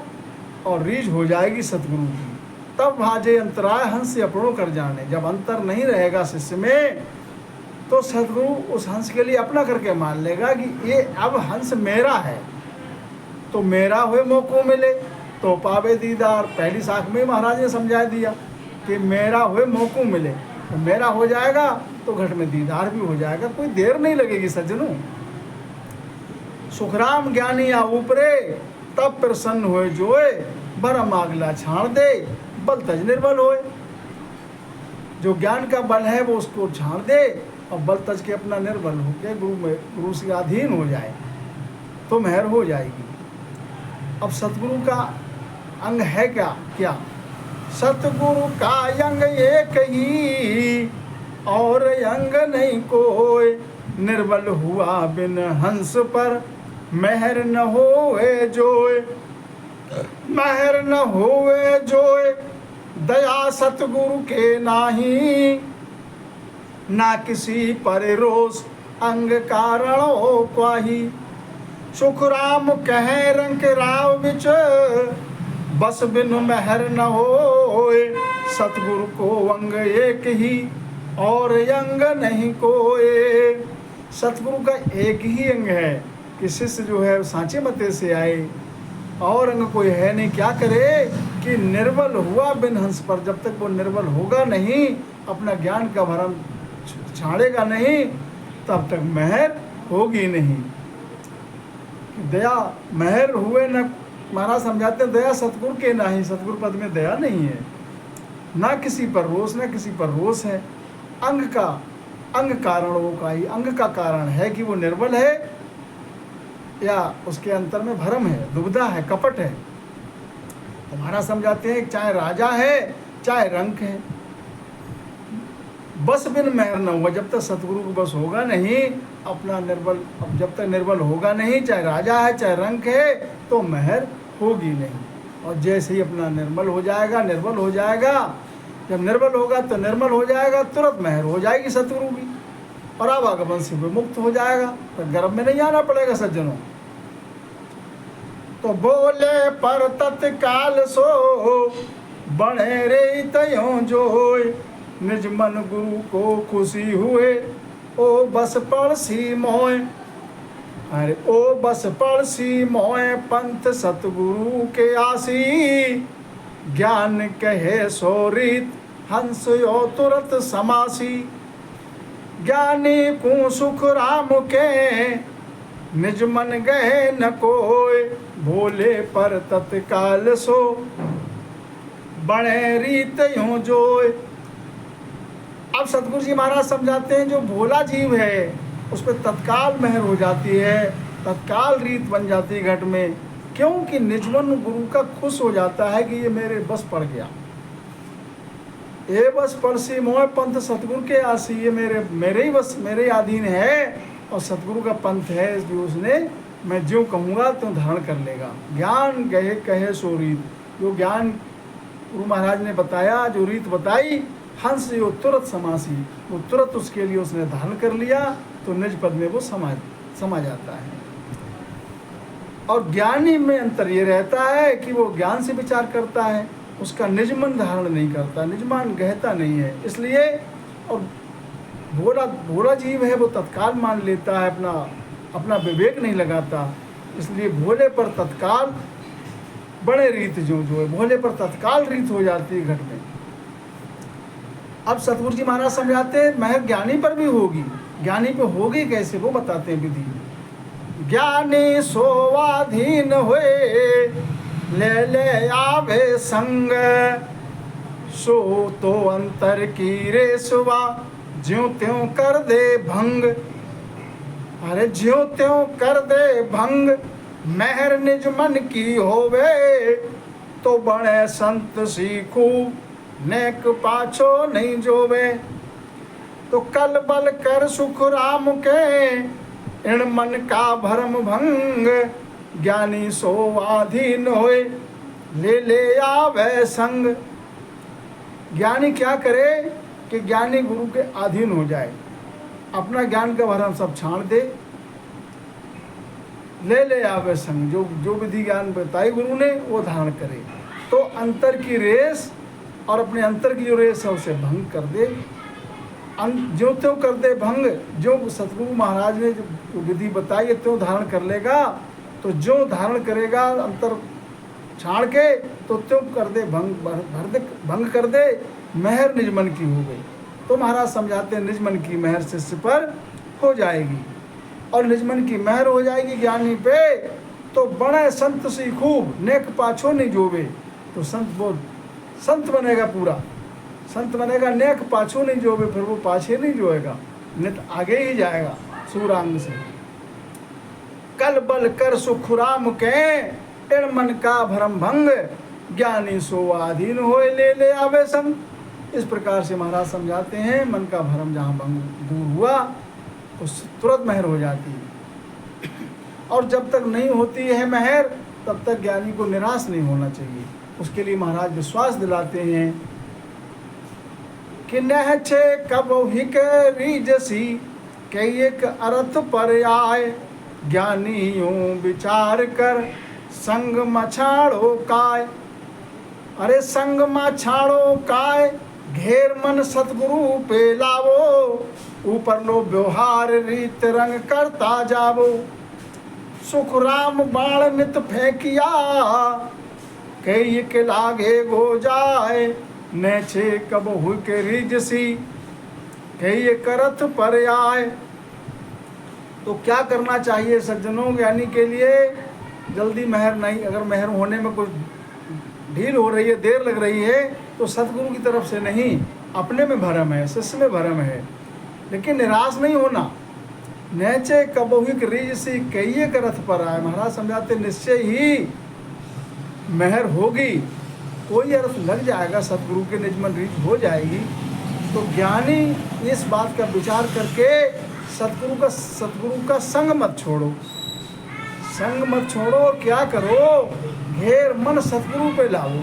और रीझ हो जाएगी सतगुरु की। तब भाजे अंतराय हंस अपनों कर जाने। जब अंतर नहीं रहेगा शिष्य में तो सतगुरु उस हंस के लिए अपना करके मान लेगा कि ये अब हंस मेरा है, तो मेरा हुए मौको मिले तो पावे दीदार। पहली शाख में महाराज ने समझा दिया कि मेरा हुए मौको मिले, तो मेरा हो जाएगा तो घट में दीदार भी हो जाएगा। कोई देर नहीं लगेगी सज्जनों। सुखराम ज्ञानी या ऊपरे, तब प्रसन्न होए जोए, भरम आगला छाड़ दे, बल तज निर्बल होए। जो ज्ञान का बल है वो उसको छाड़ दे और बल तज के अपना निर्बल होकर गुरु से अधीन हो जाए तो मेहर हो जाएगी। अब सतगुरु का अंग है क्या सतगुरु का अंग एक ही, और अंग नहीं कोई। निर्बल हुआ बिन हंस पर, मेहर न होए जोए, मेहर न होए जोए। दया सतगुरु के नाही, ना किसी पर रोष, अंग कारण हो क्वाही। सुख राम कहे रंग राव बिच, बस बिन मेहर न होए। सतगुरु को अंग एक ही, और अंग नहीं कोई। सतगुरु का एक ही अंग है कि शिष्य जो है सांचे मते से आए, और अंग कोई है नहीं। क्या करे कि निर्बल हुआ बिन हंस पर। जब तक वो निर्बल होगा नहीं, अपना ज्ञान का भरम छाड़ेगा नहीं, तब तक मेहर होगी नहीं। दया मेहर हुए न, महाराज समझाते हैं दया सतगुरु के नहीं। सतगुरु पद में दया नहीं है, ना किसी पर रोष, ना किसी पर रोष है। अंग कारणों का ही, अंग का कारण है कि वो निर्बल है या उसके अंतर में भरम है, दुविधा है, कपट है। तो महाराज समझाते हैं चाहे राजा है चाहे रंक है, बस बिन मेहर न हुआ। जब तक सतगुरु को बस होगा नहीं अपना निर्बल, अब जब तक निर्बल होगा नहीं, चाहे राजा है चाहे रंक है, तो मेहर होगी नहीं। और जैसे ही अपना निर्मल हो जाएगा, निर्बल हो जाएगा, जब निर्बल होगा तो निर्मल हो जाएगा, तुरंत मेहर हो जाएगी सतगुरु की, और आवागमन से विमुक्त हो जाएगा। तो गर्भ में नहीं आना पड़ेगा सज्जनों। तो बोले पर तत्काल सो, बड़े रे तयों जोय। निज मन गुरु को खुशी हुए, ओ बस पड़सी मोय। अरे ओ बस पड़सी मोए पंथ सतगुरु के आसी, ज्ञान कहे सो रीत हंस यो तुरत समासी। ज्ञानी को सुख राम के निज मन गए न कोय, भोले पर तत्काल सो बड़े रीत यूं जोय। अब सतगुरु जी महाराज समझाते हैं जो भोला जीव है उस पर तत्काल मेहर हो जाती है, तत्काल रीत बन जाती है घट में, क्योंकि निजमन गुरु का खुश हो जाता है कि ये मेरे बस पड़ गया। ये बस पड़सी मोह पंथ सतगुरु के आसी, ये मेरे ही बस मेरे अधीन है और सतगुरु का पंथ है, इसलिए उसने मैं जो कहूँगा तो धारण कर लेगा। ज्ञान गए कहे सो रीत, जो ज्ञान गुरु महाराज ने बताया, जो रीत बताई, हंस यो तुरंत समासी, वो तुरंत उसके लिए उसने धारण कर लिया तो निज पद में वो समा जाता है। और ज्ञानी में अंतर ये रहता है कि वो ज्ञान से विचार करता है, उसका निजमन धारण नहीं करता, निजमान गहता नहीं है, इसलिए। और भोला जीव है वो तत्काल मान लेता है, अपना विवेक नहीं लगाता, इसलिए भोले पर तत्काल बड़े रीत जो है भोले पर तत्काल रीत हो जाती है घट में। अब सतगुरु जी महाराज समझाते हैं महर ज्ञानी पर भी होगी, ज्ञानी पे होगी कैसे वो बताते हैं विधि। ज्ञानी सोवाधीन हुए ले आवे संग, सो तो अंतर की रेसवा ज्यों त्यों कर दे भंग। अरे ज्यों त्यों कर दे भंग, मेहर निज मन की होवे, तो बड़े संत सीखू नेक पाछो नहीं जोवे। तो कल बल कर सुख राम के, इन मन का भरम भंग, ज्ञानी सो आधीन होए ले आवे संग। ज्ञानी क्या करे कि ज्ञानी गुरु के अधीन हो जाए, अपना ज्ञान का भरम सब छाड़ दे, ले आवे संग, जो विधि ज्ञान बताई गुरु ने वो धारण करे, तो अंतर की रेस और अपने अंतर की जो रेस है उसे भंग कर दे, जो त्यों कर दे भंग। जो सतगुरु महाराज ने जो विधि बताई है त्यों धारण कर लेगा, तो जो धारण करेगा अंतर छाड़ के तो त्यों कर दे भंग कर दे, मेहर निज मन की हो गई। तो महाराज समझाते हैं निज मन की मेहर शिष्य पर हो जाएगी, और निज मन की मेहर हो जाएगी ज्ञानी पे, तो बड़े संत सी खूब नेक पाछो नहीं जोवे। तो संत बनेगा, पूरा संत बनेगा, नेक पाछो नहीं जोवे, फिर वो पाछे नहीं जोएगा, नित आगे ही जाएगा सूरांग से। कल बल कर सुख राम के, इन मन का भरम भंग, ज्ञानी सो आधीन होए ले आवे संग। इस प्रकार से महाराज समझाते हैं मन का भरम जहाँ भंग दूर हुआ तो तुरंत मेहर हो जाती है, और जब तक नहीं होती है मेहर तब तक ज्ञानी को निराश नहीं होना चाहिए। उसके लिए महाराज विश्वास दिलाते हैं कि नह छे कब हिक रीजसी के एक अर्थ पर आए, ज्ञानी यूं विचार कर संग मछाड़ो काय। अरे संग मछाड़ो काय, घेर मन सतगुरु पे लावो, ऊपर लो व्यवहार रीत रंग करता जावो। सुख राम बाण नित फेंकिया, कई के लागे गो जाए, न छे कब हुई के रिजसी, कई करत पर आए। तो क्या करना चाहिए सज्जनों ज्ञानी के लिए? जल्दी मेहर नहीं, अगर मेहर होने में कुछ ढील हो रही है, देर लग रही है, तो सतगुरु की तरफ से नहीं, अपने में भरम है, शिष्य में भरम है। लेकिन निराश नहीं होना। नैचे कबहुक रीजसी कई करथ पर आए, महाराज समझाते निश्चय ही मेहर होगी, कोई अर्थ लग जाएगा, सतगुरु के निजमन रीत हो जाएगी। तो ज्ञानी इस बात का विचार करके सतगुरु का संग मत छोड़ो, संग मत छोड़ो। और क्या करो, घेर मन सतगुरु पे लाओ।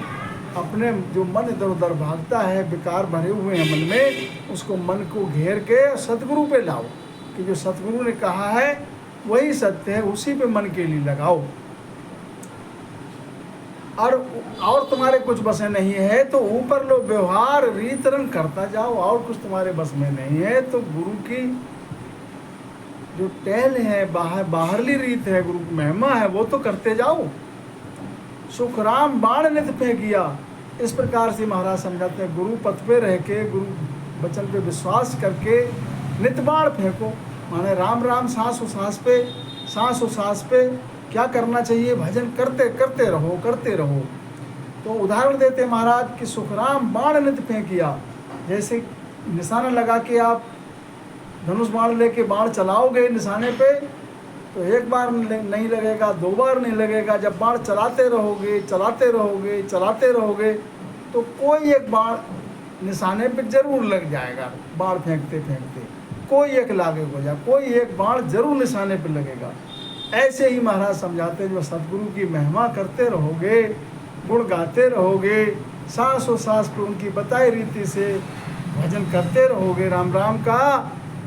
अपने जो मन इधर उधर भागता है, विकार भरे हुए हैं मन में, उसको मन को घेर के सतगुरु पे लाओ कि जो सतगुरु ने कहा है वही सत्य है, उसी पे मन के लिए लगाओ। और तुम्हारे कुछ बस में नहीं है तो ऊपर लो व्यवहार रीत रंग करता जाओ, और कुछ तुम्हारे बस में नहीं है तो गुरु की जो टहल है, बाहरली रीत है, गुरु की महिमा है, वो तो करते जाओ। सुख राम बाण नित फेंकिया, इस प्रकार से महाराज समझाते हैं, गुरु पथ पे रह के, गुरु वचन पे विश्वास करके नित बाण फेंको। माने राम राम सांस और सांस पे क्या करना चाहिए? भजन करते रहो, करते रहो। तो उदाहरण देते महाराज कि सुख राम बाण नित फेंकिया, जैसे निशाना लगा के आप धनुष बाण लेके बाण चलाओगे निशाने पे, तो एक बार नहीं लगेगा, 2 बार नहीं लगेगा। जब बाण चलाते रहोगे तो कोई एक बाण निशाने पे जरूर लग जाएगा। बाण फेंकते कोई एक लागे हो जाए, कोई एक बाण जरूर निशाने पे लगेगा। ऐसे ही महाराज समझाते हैं, जो सतगुरु की महिमा करते रहोगे, गुण गाते रहोगे, सांस और सांस पे उनकी बताई रीति से भजन करते रहोगे राम राम का,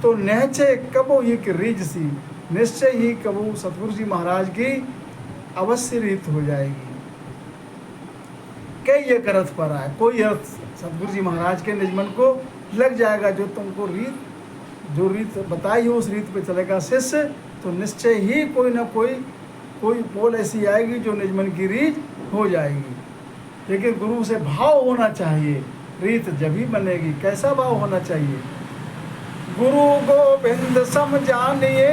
तो निश्चय कबो ये कि रीझ सी, निश्चय ही कबो सतगुरु जी महाराज की अवश्य रीत हो जाएगी। कई एक अर्थ पर आए, कोई अर्थ सतगुरु जी महाराज के निज मन को लग जाएगा। जो तुमको जो रीत बताई हो उस रीत पे चलेगा शिष्य, तो निश्चय ही कोई ना कोई पोल ऐसी आएगी जो निज मन की रीत हो जाएगी। लेकिन गुरु से भाव होना चाहिए, रीत जब ही बनेगी। कैसा भाव होना चाहिए? गुरु गोविंद सम जानिए,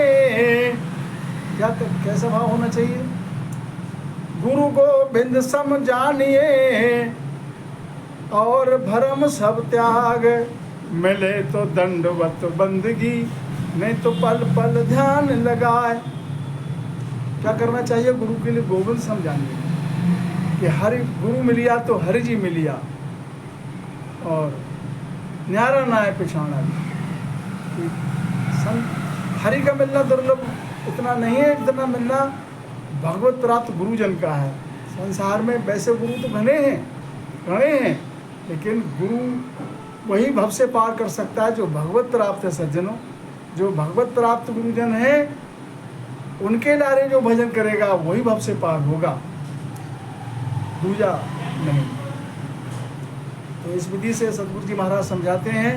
कैसा भाव होना चाहिए? गुरु गोविंद सम जानिए और भरम सब त्याग, मिले तो दंडवत बंदगी, नहीं तो पल पल ध्यान लगाए। क्या करना चाहिए? गुरु के लिए गोविंद सम जानिए कि हरि गुरु मिलिया तो हरि जी मिलिया, और न्यारा ना है पिछाड़ा। हरि का मिलना दुर्लभ इतना नहीं है, इतना मिलना भगवत प्राप्त गुरुजन का है। संसार में वैसे गुरु तो घने हैं, लेकिन गुरु वही भव से पार कर सकता है जो भगवत प्राप्त है। सज्जनों, जो भगवत प्राप्त गुरुजन है, उनके लारे जो भजन करेगा वही भव से पार होगा, दूजा नहीं। तो इस विधि से सतगुरु जी महाराज समझाते हैं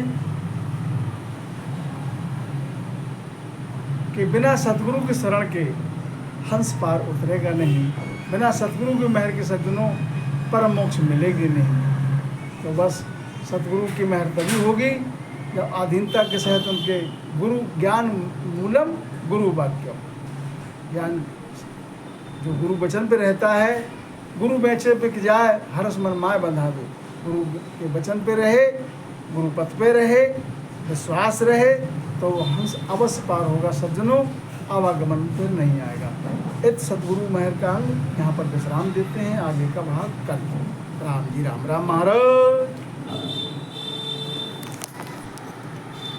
कि बिना सतगुरु की शरण के हंस पार उतरेगा नहीं, बिना सतगुरु की मेहर के सज्जनों परम मोक्ष मिलेगी नहीं। तो बस सतगुरु की मेहर तभी होगी जब आधीनता के सहित उनके गुरु ज्ञान मूलम गुरु वाक्य, ज्ञान जो गुरु वचन पे रहता है, गुरु बेचे पे कि जाए हरस मन माय बंधा दो। गुरु के वचन पे रहे, गुरु पथ पे रहे, विश्वास रहे, तो हंस अवश्य पार होगा सज्जनों, आवागमन फिर नहीं आएगा। इत सतगुरु मेहर का अंग यहाँ पर विश्राम देते हैं। आगे का भाग कल। राम जी राम महाराज।